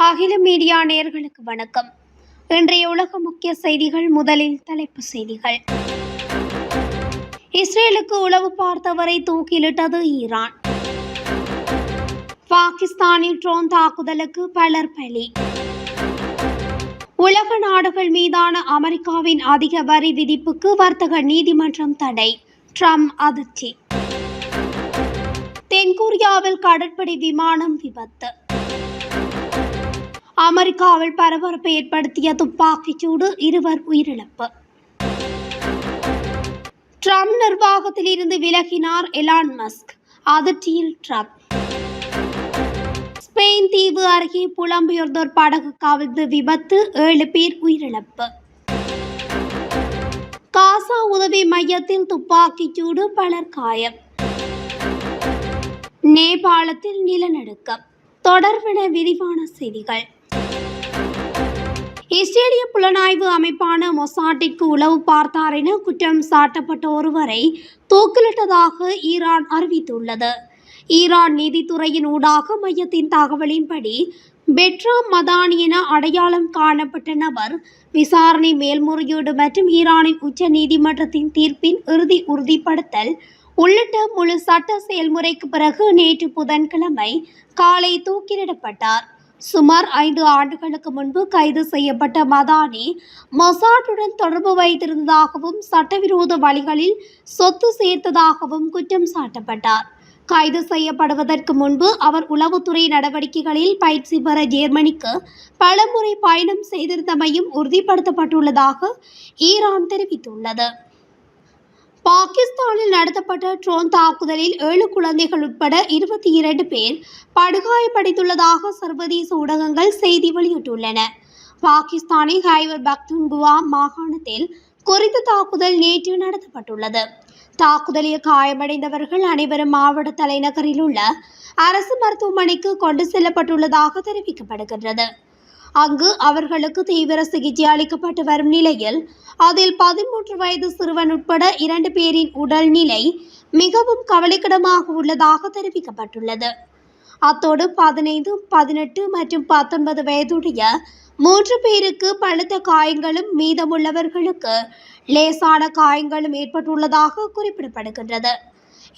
அகில மீடியா நேயர்களுக்கு வணக்கம். இன்றைய உலக முக்கிய செய்திகள். முதலில் தலைப்புச் செய்திகள். இஸ்ரேலுக்கு உளவு பார்த்தவரை தூக்கிலிட்டது ஈரான். பாகிஸ்தானில் ட்ரோன் தாக்குதலுக்கு பலர் பலி. உலக நாடுகள் மீதான அமெரிக்காவின் அதிக வரி விதிப்புக்கு வர்த்தக நீதிமன்றம் தடை. ட்ரம்ப் அதிர்ச்சி. தென்கொரியாவில் கடற்படை விமானம் விபத்து. அமெரிக்காவில் பரபரப்பை ஏற்படுத்திய துப்பாக்கிச் சூடு, 2 உயிரிழப்பு. ட்ரம்ப் நிர்வாகத்தில் இருந்து விலகினார் எலான் மஸ்க், அதிர்ச்சியில் ட்ரம்ப். ஸ்பெயின் தீவு அருகே புலம்பெயர்ந்தோர் படகு கவிழ்ந்து விபத்து, 7 பேர் உயிரிழப்பு. காசா உதவி மையத்தில் துப்பாக்கிச் சூடு, பலர் காயம். நேபாளத்தில் நிலநடுக்கம். தொடர்பான விரிவான செய்திகள். இஸ்ரேலிய புலனாய்வு அமைப்பான மொசாட்டிற்கு உளவு பார்த்தார் என குற்றம் சாட்டப்பட்ட ஒருவரை தூக்கிலிட்டதாக ஈரான் அறிவித்துள்ளது. ஈரான் நீதித்துறையின் ஊடாக மையத்தின் தகவலின்படி பெட்ராம் மதானி என அடையாளம் காணப்பட்ட நபர் விசாரணை, மேல்முறையீடு மற்றும் ஈரானின் உச்ச நீதிமன்றத்தின் தீர்ப்பின் இறுதி உறுதிப்படுத்தல் உள்ளிட்ட முழு சட்ட செயல்முறைக்கு பிறகு நேற்று புதன்கிழமை காலை தூக்கிலிடப்பட்டார். சுமார் 5 ஆண்டுகளுக்கு முன்பு கைது செய்யப்பட்ட மதானி மொசாட்டுடன் தொடர்பு வைத்திருந்ததாகவும் சட்டவிரோத வழிகளில் சொத்து சேர்த்ததாகவும் குற்றம் சாட்டப்பட்டார். கைது செய்யப்படுவதற்கு முன்பு அவர் உளவுத்துறை நடவடிக்கைகளில் பயிற்சி பெற ஜெர்மனிக்கு பலமுறை பயணம் செய்திருந்தமையும் உறுதிப்படுத்தப்பட்டுள்ளதாக ஈரான் தெரிவித்துள்ளது. பாகிஸ்தானில் நடத்தப்பட்ட ட்ரோன் தாக்குதலில் 7 குழந்தைகள் உட்பட 22 பேர் படுகாயப்படைந்துள்ளதாக சர்வதேச ஊடகங்கள் செய்தி வெளியிட்டுள்ளன. பாகிஸ்தானின் கைபர் பக்துன்குவா மாகாணத்தில் குறித்த தாக்குதல் நேற்று நடத்தப்பட்டுள்ளது. தாக்குதலில் காயமடைந்தவர்கள் அனைவரும் மாவட்ட தலைநகரில் உள்ள அரசு மருத்துவமனைக்கு கொண்டு செல்லப்பட்டுள்ளதாக தெரிவிக்கப்படுகின்றது. அங்கு அவர்களுக்கு தீவிர சிகிச்சை அளிக்கப்பட்டு வரும் நிலையில் அதில் 13 வயது சிறுவன் உட்பட 2 பேரின் உடல்நிலை மிகவும் கவலைக்கிடமாக உள்ளதாக தெரிவிக்கப்பட்டுள்ளது. அத்தோடு 15, 18 மற்றும் 19 வயதுடைய 3 பேருக்கு பலத்த காயங்களும் மீதமுள்ளவர்களுக்கு லேசான காயங்களும் ஏற்பட்டுள்ளதாக குறிப்பிடப்படுகின்றது.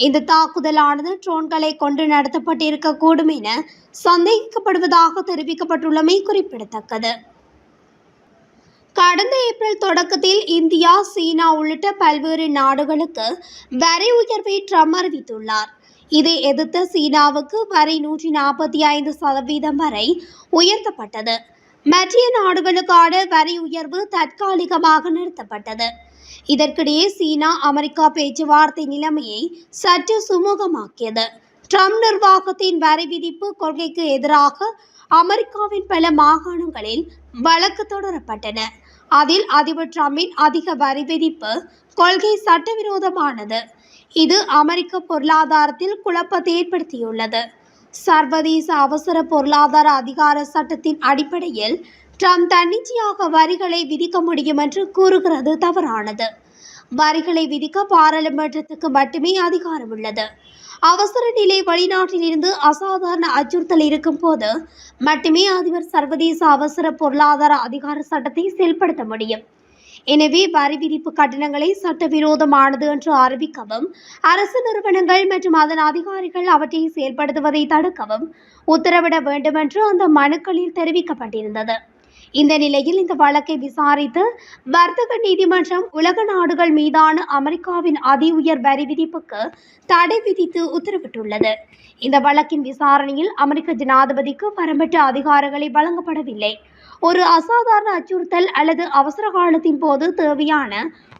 இந்த தாக்குதலானது ட்ரோன்களை கொண்டு நடத்தப்பட்டிருக்கக்கூடும் என சந்தேகிக்கப்படுவதாக தெரிவிக்கப்பட்டுள்ளமை குறிப்பிடத்தக்கது. கடந்த ஏப்ரல் தொடக்கத்தில் இந்தியா, சீனா உள்ளிட்ட பல்வேறு நாடுகளுக்கு வரி உயர்வை ட்ரம்ப் அறிவித்துள்ளார். இதை எதிர்த்த சீனாவுக்கு வரி 145% வரை உயர்த்தப்பட்டது. மற்ற நாடுகளுக்கான வரி உயர்வு தற்காலிகமாக நிறுத்தப்பட்டது. இதற்கிடையே சீனா அமெரிக்கா பேச்சுவார்த்தை நிலைமையை சற்று சுமூகமாக்கியது. ட்ரம்ப் நிர்வாகத்தின் வரி விதிப்பு கொள்கைக்கு எதிராக அமெரிக்காவின் பல மாகாணங்களில் வழக்கு தொடரப்பட்டன. அதில் அதிபர் ட்ரம்பின் அதிக வரி விதிப்பு கொள்கை சட்டவிரோதமானது. இது அமெரிக்க பொருளாதாரத்தில் குழப்பத்தை ஏற்படுத்தியுள்ளது. சர்வதேச அவசர பொருளாதார அதிகார சட்டத்தின் அடிப்படையில் ட்ரம்ப் தன்னிச்சையாக வரிகளை விதிக்க முடியும் என்று கூறுகிறது தவறானது. வரிகளை விதிக்க பாராளுமன்றத்துக்கு மட்டுமே அதிகாரம் உள்ளது. அவசர நிலை வெளிநாட்டில் இருந்து அசாதாரண அச்சுறுத்தல் இருக்கும் போது மட்டுமே அதிபர் சர்வதேச அவசர பொருளாதார அதிகார சட்டத்தை செயல்படுத்த முடியும். எனவே வரி விதிப்பு கட்டணங்களை சட்டவிரோதமானது என்று அறிவிக்கவும், அரசு நிறுவனங்கள் மற்றும் அதன் அதிகாரிகள் அவற்றை செயல்படுத்துவதை தடுக்கவும் உத்தரவிட வேண்டும் என்று அந்த மனுக்களில் தெரிவிக்கப்பட்டிருந்தது. இந்த நிலையில் இந்த வழக்கை விசாரித்த வர்த்தக நீதிமன்றம் உலக நாடுகள் மீதான அமெரிக்காவின் அதி உயர் வரி விதிப்புக்கு தடை விதித்து உத்தரவிட்டுள்ளது. இந்த வழக்கின் விசாரணையில் அமெரிக்க ஜனாதிபதிக்கு வரம்பற்ற அதிகாரங்களை வழங்கப்படவில்லை. ஒரு அசாதாரண அச்சுறுத்தல் அல்லது அவசர காலத்தின் போது தேவையான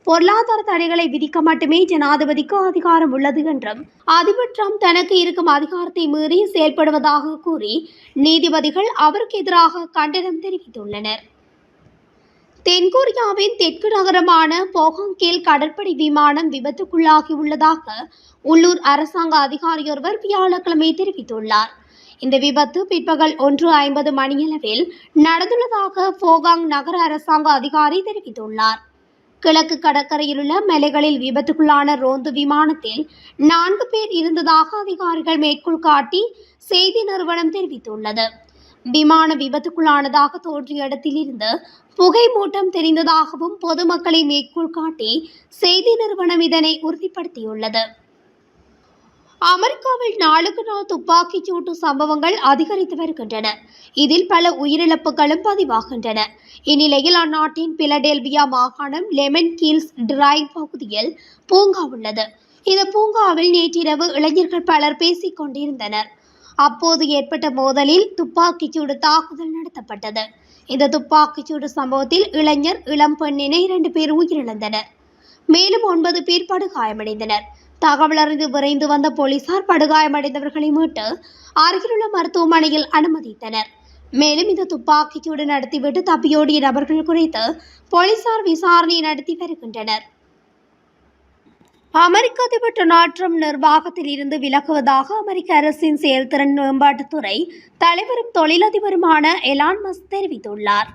பொருளாதார தடைகளை விதிக்க மட்டுமே ஜனாதிபதிக்கு அதிகாரம் உள்ளது என்றும் அதிபர் ட்ரம்ப் தனக்கு இருக்கும் அதிகாரத்தை மீறி செயல்படுவதாக கூறி நீதிபதிகள் அவருக்கு எதிராக கண்டனம் தெரிவித்துள்ளனர். தென்கொரியாவின் தெற்கு நகரமான போகாங்கில் கடற்படை விமானம் விபத்துக்குள்ளாகியுள்ளதாக உள்ளூர் அரசாங்க அதிகாரியொருவர் வியாழக்கிழமை தெரிவித்துள்ளார். இந்த விபத்து பிற்பகல் 1:50 மணியளவில் நடந்துள்ளதாக போகாங் நகர அரசாங்க அதிகாரி தெரிவித்துள்ளார். கிழக்கு கடற்கரையில் உள்ள மலைகளில் விபத்துக்குள்ளான ரோந்து விமானத்தில் 4 பேர் இருந்ததாக அதிகாரிகள் மேற்கோள் காட்டி செய்தி நிறுவனம் தெரிவித்துள்ளது. விமான விபத்துக்குள்ளானதாக தோன்றிய இடத்திலிருந்து புகை மூட்டம் தெரிந்ததாகவும் பொதுமக்களை மேற்கோள் காட்டி செய்தி நிறுவனம் இதனை உறுதிப்படுத்தியுள்ளது. அமெரிக்காவில் நாளுக்கு நாள் துப்பாக்கிச் சூட்டு சம்பவங்கள் அதிகரித்து வருகின்றன. இதில் பல உயிரிழப்புகளும் பதிவாகின்றன. இந்நிலையில் அந்நாட்டின் பிலடெல்பியா மாகாணம் லெமன் கீல்ஸ் டிரைவ் பகுதியில் பூங்கா உள்ளது. இந்த பூங்காவில் நேற்றிரவு இளைஞர்கள் பலர் பேசிக் கொண்டிருந்தனர். அப்போது ஏற்பட்ட மோதலில் துப்பாக்கிச்சூடு தாக்குதல் நடத்தப்பட்டது. இந்த துப்பாக்கிச்சூடு சம்பவத்தில் இளைஞர், இளம் பெண் என 2 பேர் உயிரிழந்தனர். மேலும் 9 பேர் படுகாயமடைந்தனர். தகவல் அறிந்து விரைந்து வந்த போலீசார் படுகாயமடைந்தவர்களை மீட்டு அருகிலுள்ள மருத்துவமனையில் அனுமதித்தனர். மேலும் இந்த துப்பாக்கிச்சூடு நடத்திவிட்டு தப்பியோடிய நபர்கள் குறித்து போலீசார் விசாரணை நடத்தி வருகின்றனர். அமெரிக்க அதிபர் டொனால்ட் ட்ரம்ப் நிர்வாகத்தில் இருந்து விலகுவதாக அமெரிக்க அரசின் செயல்திறன் மேம்பாட்டுத்துறை தலைவரும் தொழிலதிபருமான எலான் மஸ்க் தெரிவித்துள்ளார்.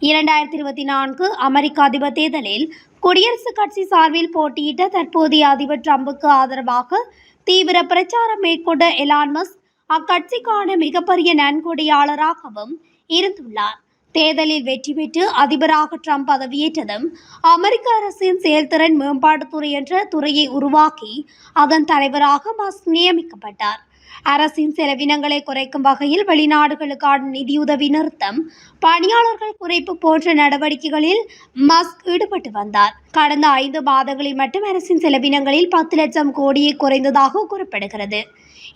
2024 அமெரிக்க அதிபர் தேர்தலில் குடியரசுக் கட்சி சார்பில் போட்டியிட்ட தற்போதைய அதிபர் ட்ரம்புக்கு ஆதரவாக தீவிர பிரச்சாரம் மேற்கொண்ட எலான் மஸ்க் அக்கட்சிக்கான மிகப்பெரிய நன்கொடையாளராகவும் இருந்துள்ளார். தேர்தலில் வெற்றி பெற்று அதிபராக ட்ரம்ப் பதவியேற்றதும் அமெரிக்க அரசின் செயல்திறன் மேம்பாட்டுத்துறை என்ற துறையை உருவாக்கி அதன் தலைவராக மஸ்க் நியமிக்கப்பட்டார். அரசின் செலவினங்களை குறைக்கும் வகையில் வெளிநாடுகளுக்கான நிதியுதவி நிறுத்தம், பணியாளர்கள் குறைப்பு போன்ற நடவடிக்கைகளில் மஸ்க் ஈடுபட்டு வந்தார். கடந்த 5 மாதங்களில் மட்டும் அரசின் செலவினங்களில் 10 லட்சம் கோடியை குறைந்ததாக கூறப்படுகிறது.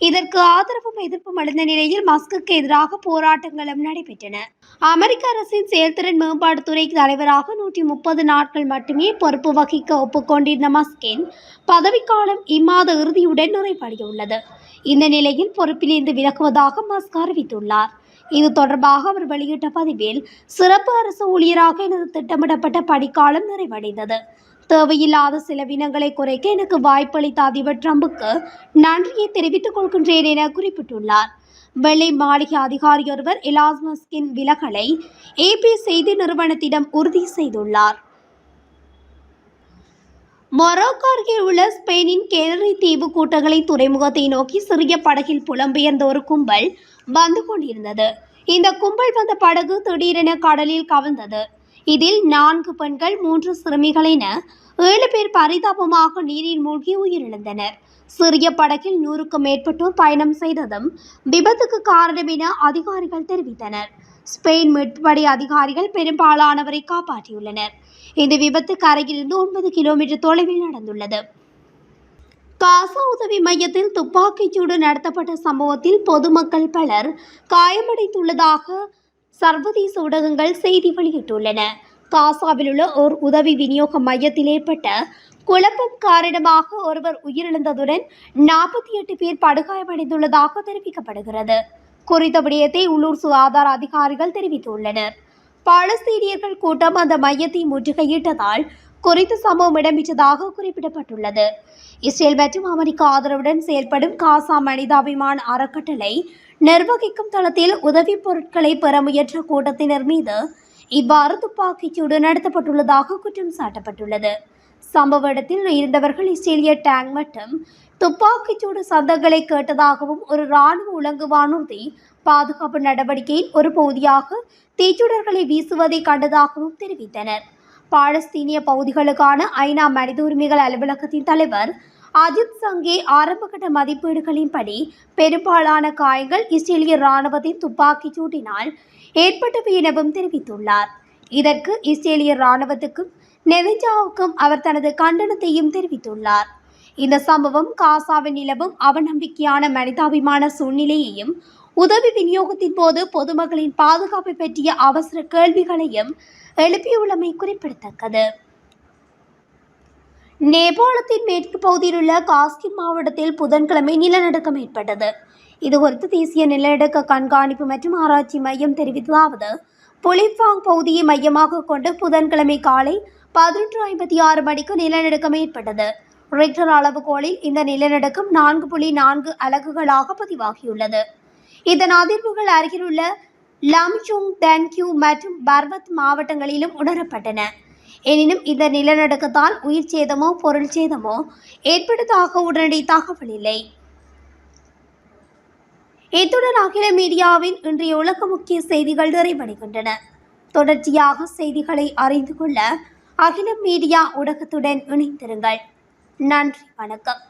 இதற்கு ஆதரவும் எதிர்ப்பும் அளித்த நிலையில் மஸ்குக்கு எதிராக போராட்டங்களும் நடைபெற்றன. அமெரிக்க அரசின் செயல்திறன் மேம்பாட்டுத்துறை தலைவராக 130 நாட்கள் மட்டுமே பொறுப்பு வகிக்க ஒப்புக்கொண்டிருந்த மஸ்கின் பதவிக்காலம் இம்மாத இறுதியுடன் நிறைவடையுள்ளது. இந்த நிலையில் பொறுப்பிலிருந்து விலகுவதாக மஸ்க் அறிவித்துள்ளார். இது தொடர்பாக அவர் வெளியிட்ட பதிவில், சிறப்பு அரசு ஊழியராக எனது திட்டமிடப்பட்ட பணிக்காலம் நிறைவடைந்தது. தேவையில்லாத செலவினங்களை குறைக்க எனக்கு வாய்ப்பளித்த அதிபர் ட்ரம்புக்கு நன்றியை தெரிவித்துக் கொள்கின்றேன் என குறிப்பிட்டுள்ளார். வெள்ளை மாளிகை அதிகாரியொருவர் எலான் மஸ்கின் விலகலை AP செய்தி நிறுவனத்திடம் உறுதி செய்துள்ளார். மொரோக்கோ அருகே உள்ள ஸ்பெயினின் கேனரி தீவு கூட்டங்களை துறைமுகத்தை நோக்கி சிறிய படகில் புலம்பெயர்ந்த ஒரு கும்பல் வந்து கொண்டிருந்தது. இந்த கும்பல் வந்த படகு திடீரென கடலில் கவிழ்ந்தது. இதில் 4 பெண்கள், 3 சிறுமிகள் என 7 பேர் பரிதாபமாக நீரில் மூழ்கி உயிரிழந்தனர். சிறிய படகில் 100க்கும் மேற்பட்டோர் பயணம் செய்ததும் விபத்துக்கு காரணம் என அதிகாரிகள் தெரிவித்தனர். ஸ்பெயின் மீட்புப்படை அதிகாரிகள் பெரும்பாலானவரை காப்பாற்றியுள்ளனர். இந்த விபத்து கரையிலிருந்து 9 கிலோமீட்டர் தொலைவில் நடந்துள்ளது. காசா உதவி மையத்தில் துப்பாக்கிச்சூடு நடத்தப்பட்ட சம்பவத்தில் பொதுமக்கள் பலர் காயமடைந்துள்ளதாக சர்வதேச ஊடகங்கள் செய்தி வெளியிட்டுள்ளன. காசாவில் உள்ள ஒரு உதவி விநியோக மையத்தில் ஏற்பட்ட குழப்பம் காரணமாக ஒருவர் உயிரிழந்ததுடன் 48 பேர் படுகாயமடைந்துள்ளதாக தெரிவிக்கப்படுகிறது. குறித்த விடயத்தை உள்ளூர் சுகாதார அதிகாரிகள் தெரிவித்துள்ளனர். பாலஸ்தீனியர்கள் கூட்டம் அந்த மையத்தை முற்றுகையிட்டதால் குறித்த சம்பவம் இடம்பெற்றதாக குறிப்பிடப்பட்டுள்ளது. இஸ்ரேல் மற்றும் அமெரிக்க ஆதரவுடன் செயல்படும் காசா மனிதாபிமான அறக்கட்டளை நிர்வகிக்கும் தளத்தில் உதவி பொருட்களை பெற முயன்ற கூட்டத்தினர் மீது இவ்வாறு துப்பாக்கிச்சூடு நடத்தப்பட்டுள்ளதாக குற்றம் சாட்டப்பட்டுள்ளது. சம்பவ இடத்தில் இருந்தவர்கள் இஸ்ரேலிய டேங்க் மற்றும் துப்பாக்கிச்சூடு சத்தங்களை கேட்டதாகவும் ஒரு இராணுவ உலங்கு வானூர்தி பாதுகாப்பு நடவடிக்கையின் ஒரு பகுதியாக தீச்சுடர்களை வீசுவதை கண்டதாகவும் தெரிவித்தனர். பாலஸ்தீனிய பகுதிகளுக்கான ஐநா மனித உரிமைகள் அலுவலகத்தின் தலைவர் அஜித் சங்கே ஆரம்பகட்ட மதிப்பீடுகளின்படி பெரும்பாலான காயங்கள் இஸ்ரேலிய இராணுவத்தின் துப்பாக்கிச் சூட்டினால் ஏற்பட்டவை எனவும் தெரிவித்துள்ளார். இதற்கு இஸ்ரேலிய இராணுவத்துக்கும் நெதன்யாஹுவுக்கும் அவர் தனது கண்டனத்தையும் தெரிவித்துள்ளார். இந்த சம்பவம் காசாவில் நிலவும் அவநம்பிக்கையான மனிதாபிமான சூழ்நிலையையும் உதவி விநியோகத்தின் போது பொதுமக்களின் பாதுகாப்பை பற்றிய அவசர கேள்விகளையும் எழுப்பியுள்ளமை குறிப்பிடத்தக்கது. நேபாளத்தின் மேற்கு பகுதியில் உள்ள காஸ்கின் மாவட்டத்தில் புதன்கிழமை நிலநடுக்கம் ஏற்பட்டது. இதுகுறித்து தேசிய நிலநடுக்க கண்காணிப்பு மற்றும் ஆராய்ச்சி மையம் தெரிவித்ததாவது, புலிப்பாங் பகுதியை மையமாக கொண்டு புதன்கிழமை காலை 11:56 மணிக்கு நிலநடுக்கம் ஏற்பட்டது. ரிக்டர் அளவுகோலில் இந்த நிலநடுக்கம் 4.4 அலகுகளாக பதிவாகியுள்ளது. இதன் அதிர்வுகள் அருகிலுள்ள லம்ஜுங், தென்கியூ மற்றும் பர்வத் மாவட்டங்களிலும் உணரப்பட்டன. எனினும் இந்த நிலநடுக்கத்தால் உயிர் சேதமோ பொருள் சேதமோ ஏற்பட்டதாக உடனடி தகவல் இல்லை. இத்துடன் அகில மீடியாவின் இன்றைய உலக முக்கிய செய்திகள் நிறைவடைகின்றன. தொடர்ச்சியாக செய்திகளை அறிந்து கொள்ள அகில மீடியா ஊடகத்துடன் இணைந்திருங்கள். நன்றி, வணக்கம்.